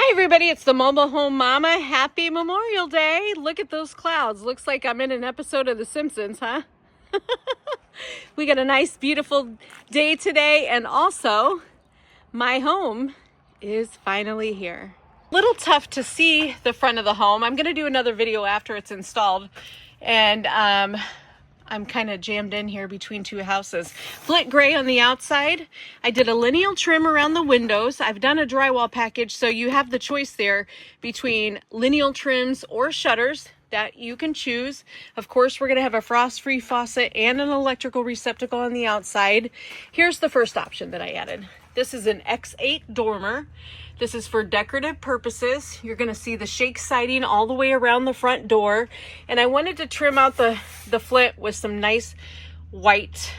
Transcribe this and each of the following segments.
Hi everybody, it's the Mobile Home Mama. Happy Memorial Day. Look at those clouds. Looks like I'm in an episode of The Simpsons, huh? We got a nice, beautiful day today, and also my home is finally here. Little tough to see the front of the home. I'm going to do another video after it's installed, and I'm kind of jammed in here between two houses. Flint gray on the outside. I did a lineal trim around the windows. I've done a drywall package, so you have the choice there between lineal trims or shutters that you can choose. Of course, we're going to have a frost-free faucet and an electrical receptacle on the outside. Here's the first option that I added. This is an X8 dormer. This is for decorative purposes. You're going to see the shake siding all the way around the front door. And I wanted to trim out the flint with some nice white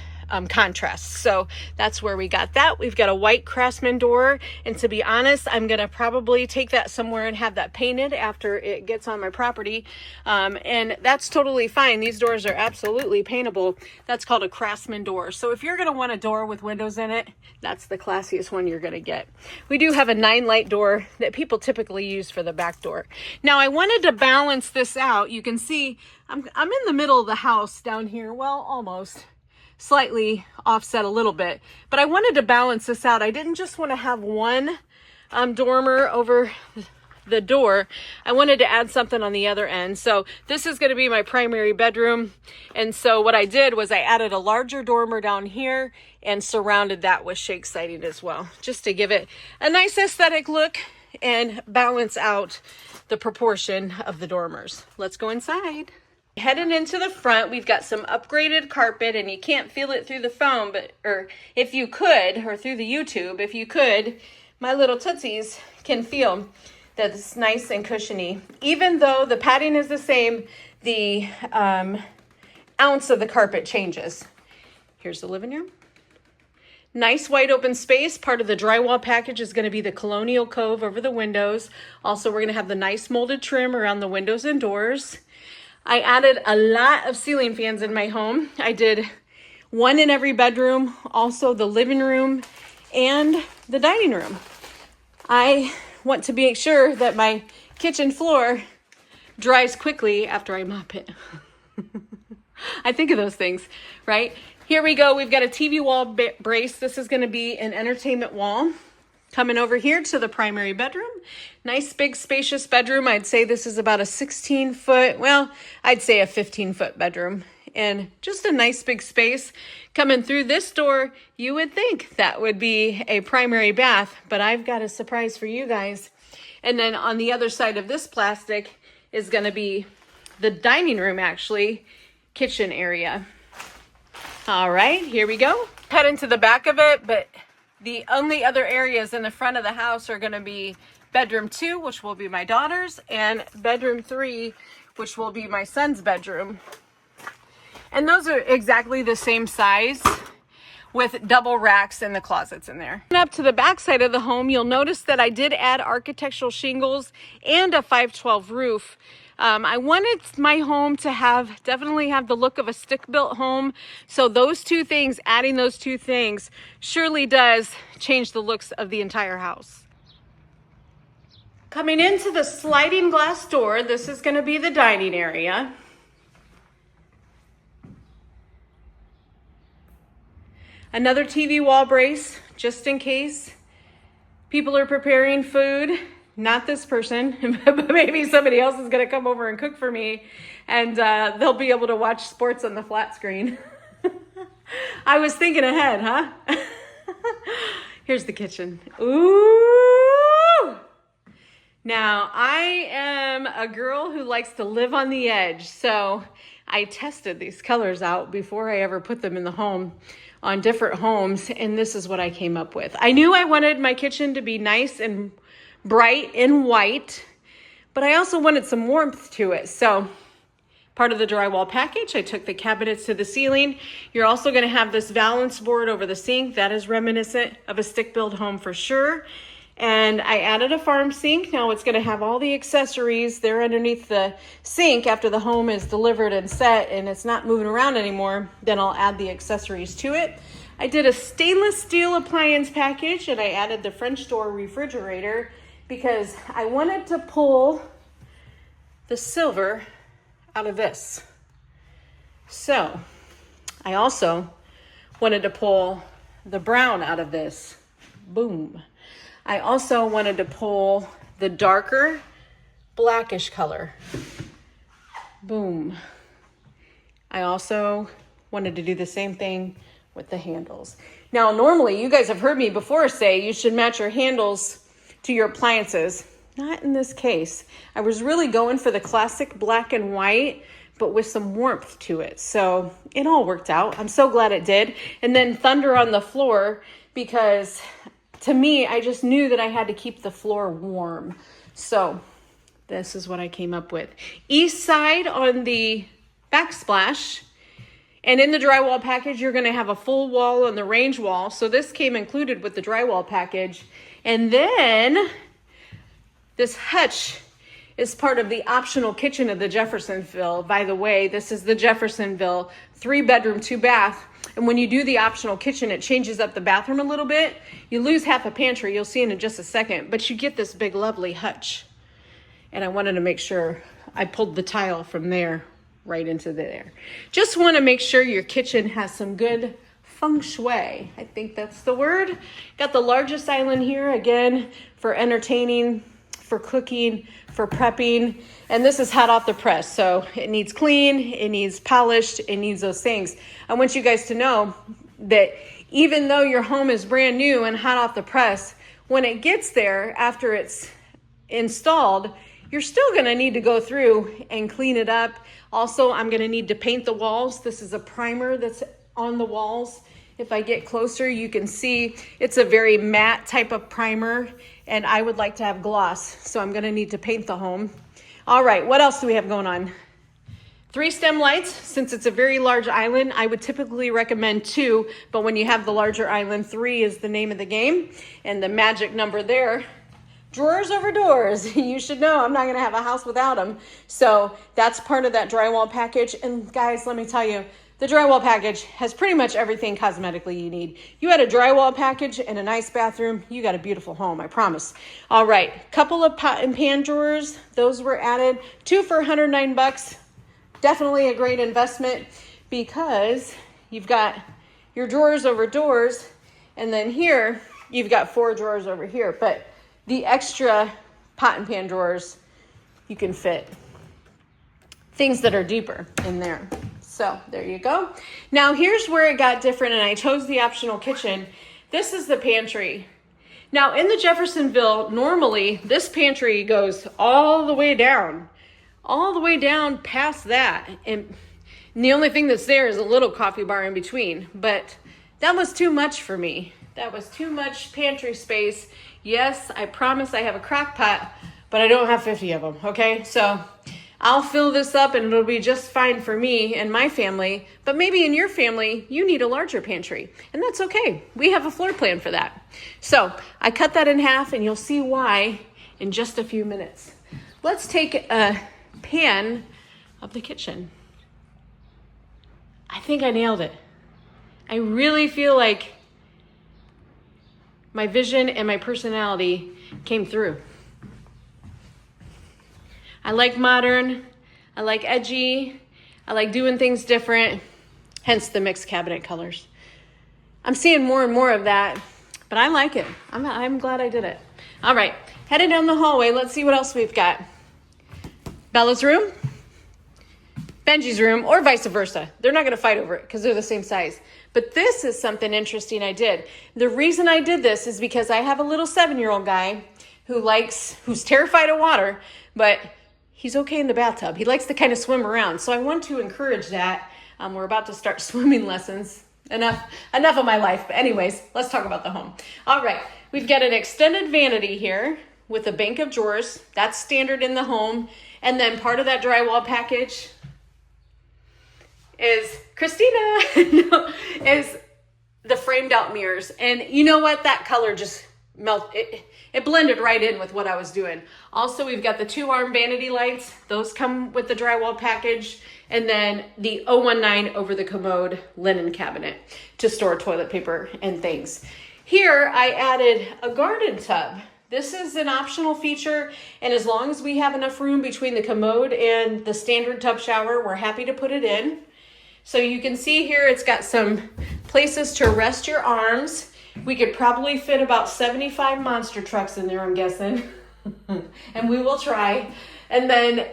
contrast. So that's where we got that. We've got a white Craftsman door. And to be honest, I'm going to probably take that somewhere and have that painted after it gets on my property. And that's totally fine. These doors are absolutely paintable. That's called a Craftsman door. So if you're going to want a door with windows in it, that's the classiest one you're going to get. We do have a 9-light door that people typically use for the back door. Now I wanted to balance this out. You can see I'm in the middle of the house down here. Well, almost. Slightly offset a little bit, but I wanted to balance this out. I didn't just want to have one dormer over the door. I wanted to add something on the other end. So this is going to be my primary bedroom. And so what I did was I added a larger dormer down here and surrounded that with shake siding as well, just to give it a nice aesthetic look and balance out the proportion of the dormers. Let's go inside. Heading into the front, we've got some upgraded carpet, and you can't feel it through the phone, or if you could, or through the YouTube, if you could, my little tootsies can feel that it's nice and cushiony. Even though the padding is the same, the ounce of the carpet changes. Here's the living room. Nice wide open space. Part of the drywall package is going to be the colonial cove over the windows. Also, we're going to have the nice molded trim around the windows and doors. I added a lot of ceiling fans in my home. I did one in every bedroom, also the living room and the dining room. I want to make sure that my kitchen floor dries quickly after I mop it. I think of those things, right? Here we go. We've got a TV wall brace. This is going to be an entertainment wall. Coming over here to the primary bedroom. Nice big spacious bedroom. I'd say this is about a 16-foot, well, I'd say a 15-foot bedroom. And just a nice big space. Coming through this door, you would think that would be a primary bath, but I've got a surprise for you guys. And then on the other side of this plastic is going to be the dining room, actually, kitchen area. All right, here we go. Head into the back of it, but the only other areas in the front of the house are going to be bedroom 2, which will be my daughter's, and bedroom 3, which will be my son's bedroom. And those are exactly the same size with double racks and the closets in there. And up to the back side of the home, you'll notice that I did add architectural shingles and a 512 roof. I wanted my home to definitely have the look of a stick-built home. So those two things, adding those two things, surely does change the looks of the entire house. Coming into the sliding glass door, this is going to be the dining area. Another TV wall brace, just in case people are preparing food. Not this person, but maybe somebody else is going to come over and cook for me, and they'll be able to watch sports on the flat screen. I was thinking ahead, huh? Here's the kitchen. Ooh! Now, I am a girl who likes to live on the edge, so I tested these colors out before I ever put them in the home on different homes, and this is what I came up with. I knew I wanted my kitchen to be nice and bright and white, but I also wanted some warmth to it. So part of the drywall package, I took the cabinets to the ceiling. You're also going to have this valance board over the sink. That is reminiscent of a stick-built home for sure. And I added a farm sink. Now it's going to have all the accessories there underneath the sink after the home is delivered and set and it's not moving around anymore. Then I'll add the accessories to it. I did a stainless steel appliance package, and I added the French door refrigerator because I wanted to pull the silver out of this. So I also wanted to pull the brown out of this. Boom. I also wanted to pull the darker blackish color. Boom. I also wanted to do the same thing with the handles. Now, normally you guys have heard me before say you should match your handles to your appliances. Not in this case. I was really going for the classic black and white, but with some warmth to it. So it all worked out. I'm so glad it did. And then thunder on the floor, because to me, I just knew that I had to keep the floor warm. So this is what I came up with. East side on the backsplash. And in the drywall package, you're gonna have a full wall on the range wall. So this came included with the drywall package. And then this hutch is part of the optional kitchen of the Jeffersonville. By the way, this is the Jeffersonville 3-bedroom, 2-bath. And when you do the optional kitchen, it changes up the bathroom a little bit. You lose half a pantry, you'll see in just a second, but you get this big, lovely hutch. And I wanted to make sure I pulled the tile from there right into there. Just want to make sure your kitchen has some good feng shui. I think that's the word. Got the largest island here, again, for entertaining, for cooking, for prepping. And this is hot off the press. So it needs clean, it needs polished, it needs those things. I want you guys to know that even though your home is brand new and hot off the press, when it gets there after it's installed, you're still gonna need to go through and clean it up. Also, I'm gonna need to paint the walls. This is a primer that's on the walls. If I get closer, you can see it's a very matte type of primer, and I would like to have gloss, so I'm gonna need to paint the home. All right, what else do we have going on? 3 stem lights. Since it's a very large island, I would typically recommend 2, but when you have the larger island, 3 is the name of the game. And the magic number there, drawers over doors. You should know I'm not gonna have a house without them. So that's part of that drywall package. And guys, let me tell you, the drywall package has pretty much everything cosmetically you need. You had a drywall package and a nice bathroom, you got a beautiful home, I promise. All right, couple of pot and pan drawers. Those were added. 2 for $109. Definitely a great investment, because you've got your drawers over doors, and then here you've got 4 drawers over here. But the extra pot and pan drawers, you can fit things that are deeper in there. So there you go. Now here's where it got different, and I chose the optional kitchen. This is the pantry. Now in the Jeffersonville, normally this pantry goes all the way down past that. And the only thing that's there is a little coffee bar in between, but that was too much for me. That was too much pantry space. Yes, I promise I have a crock pot, but I don't have 50 of them, okay? So I'll fill this up and it'll be just fine for me and my family, but maybe in your family, you need a larger pantry, and that's okay. We have a floor plan for that. So I cut that in half, and you'll see why in just a few minutes. Let's take a pan of the kitchen. I think I nailed it. I really feel like my vision and my personality came through. I like modern, I like edgy, I like doing things different, hence the mixed cabinet colors. I'm seeing more and more of that, but I like it. I'm glad I did it. All right, headed down the hallway, let's see what else we've got. Bella's room, Benji's room, or vice versa. They're not gonna fight over it because they're the same size. But this is something interesting I did. The reason I did this is because I have a little 7-year-old guy who's terrified of water, but he's okay in the bathtub. He likes to kind of swim around. So I want to encourage that. We're about to start swimming lessons. Enough of my life. But anyways, let's talk about the home. All right, we've got an extended vanity here with a bank of drawers. That's standard in the home. And then part of that drywall package is is the framed out mirrors. And you know what? That color just it blended right in with what I was doing. Also, we've got the 2-arm vanity lights. Those come with the drywall package. And then the 019 over the commode linen cabinet to store toilet paper and things. Here, I added a garden tub. This is an optional feature, and as long as we have enough room between the commode and the standard tub shower, we're happy to put it in. So you can see here it's got some places to rest your arms. We could probably fit about 75 monster trucks in there, I'm guessing. And we will try. And then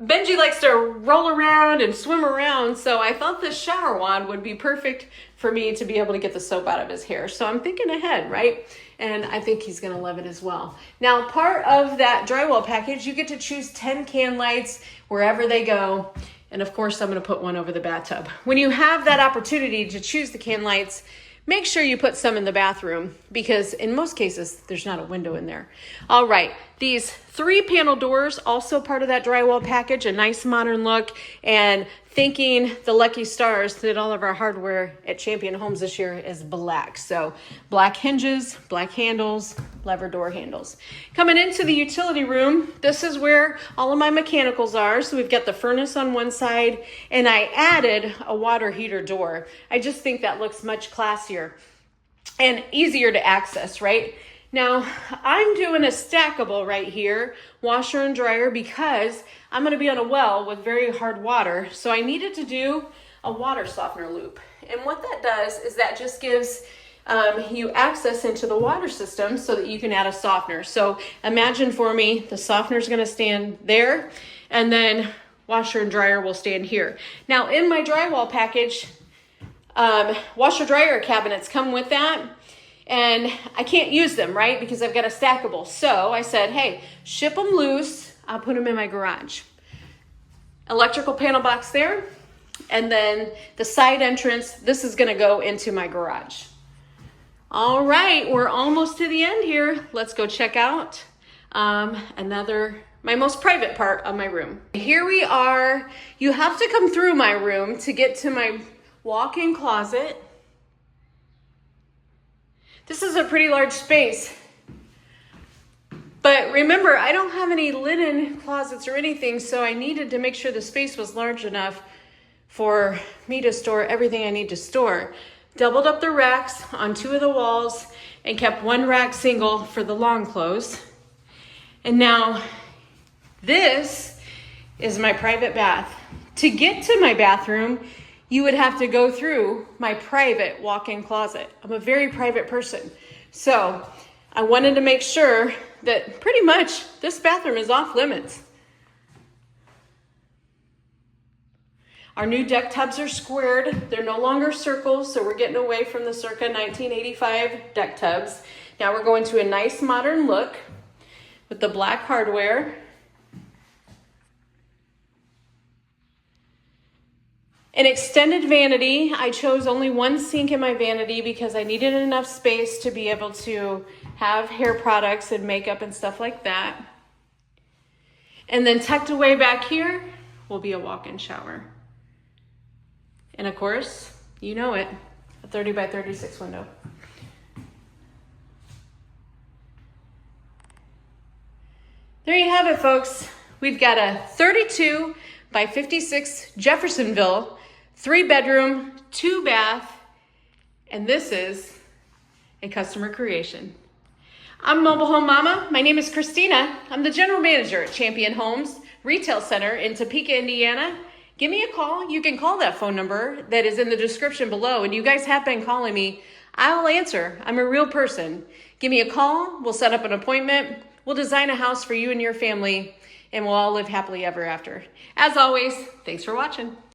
Benji likes to roll around and swim around, so I thought this shower wand would be perfect for me to be able to get the soap out of his hair. So I'm thinking ahead, right? And I think he's gonna love it as well. Now, part of that drywall package, you get to choose 10 can lights wherever they go. And of course, I'm gonna put one over the bathtub. When you have that opportunity to choose the can lights, make sure you put some in the bathroom because in most cases, there's not a window in there. All right, these 3 panel doors, also part of that drywall package, a nice modern look, and thanking the lucky stars that all of our hardware at Champion Homes this year is black. So black hinges, black handles, lever door handles. Coming into the utility room, this is where all of my mechanicals are. So we've got the furnace on one side, and I added a water heater door. I just think that looks much classier and easier to access, right? Now, I'm doing a stackable right here, washer and dryer, because I'm gonna be on a well with very hard water. So I needed to do a water softener loop. And what that does is that just gives you access into the water system so that you can add a softener. So imagine for me, the softener is gonna stand there, and then washer and dryer will stand here. Now in my drywall package, washer dryer cabinets come with that. And I can't use them, right? Because I've got a stackable. So I said, hey, ship them loose. I'll put them in my garage. Electrical panel box there. And then the side entrance, this is gonna go into my garage. All right, we're almost to the end here. Let's go check out my most private part of my room. Here we are. You have to come through my room to get to my walk-in closet. This is a pretty large space, but remember, I don't have any linen closets or anything, so I needed to make sure the space was large enough for me to store everything I need to store. Doubled up the racks on 2 of the walls and kept 1 rack single for the long clothes. And now this is my private bath. To get to my bathroom, you would have to go through my private walk-in closet. I'm a very private person. So I wanted to make sure that pretty much this bathroom is off limits. Our new deck tubs are squared. They're no longer circles, so we're getting away from the circa 1985 deck tubs. Now we're going to a nice modern look with the black hardware. An extended vanity. I chose only 1 sink in my vanity because I needed enough space to be able to have hair products and makeup and stuff like that. And then tucked away back here will be a walk-in shower. And of course, you know it, a 30 by 36 window. There you have it, folks. We've got a 32 by 56 Jeffersonville, 3-bedroom, 2-bath, and this is a customer creation. I'm Mobile Home Mama. My name is Christina. I'm the general manager at Champion Homes Retail Center in Topeka, Indiana. Give me a call. You can call that phone number that is in the description below, and you guys have been calling me. I'll answer. I'm a real person. Give me a call. We'll set up an appointment. We'll design a house for you and your family, and we'll all live happily ever after. As always, thanks for watching.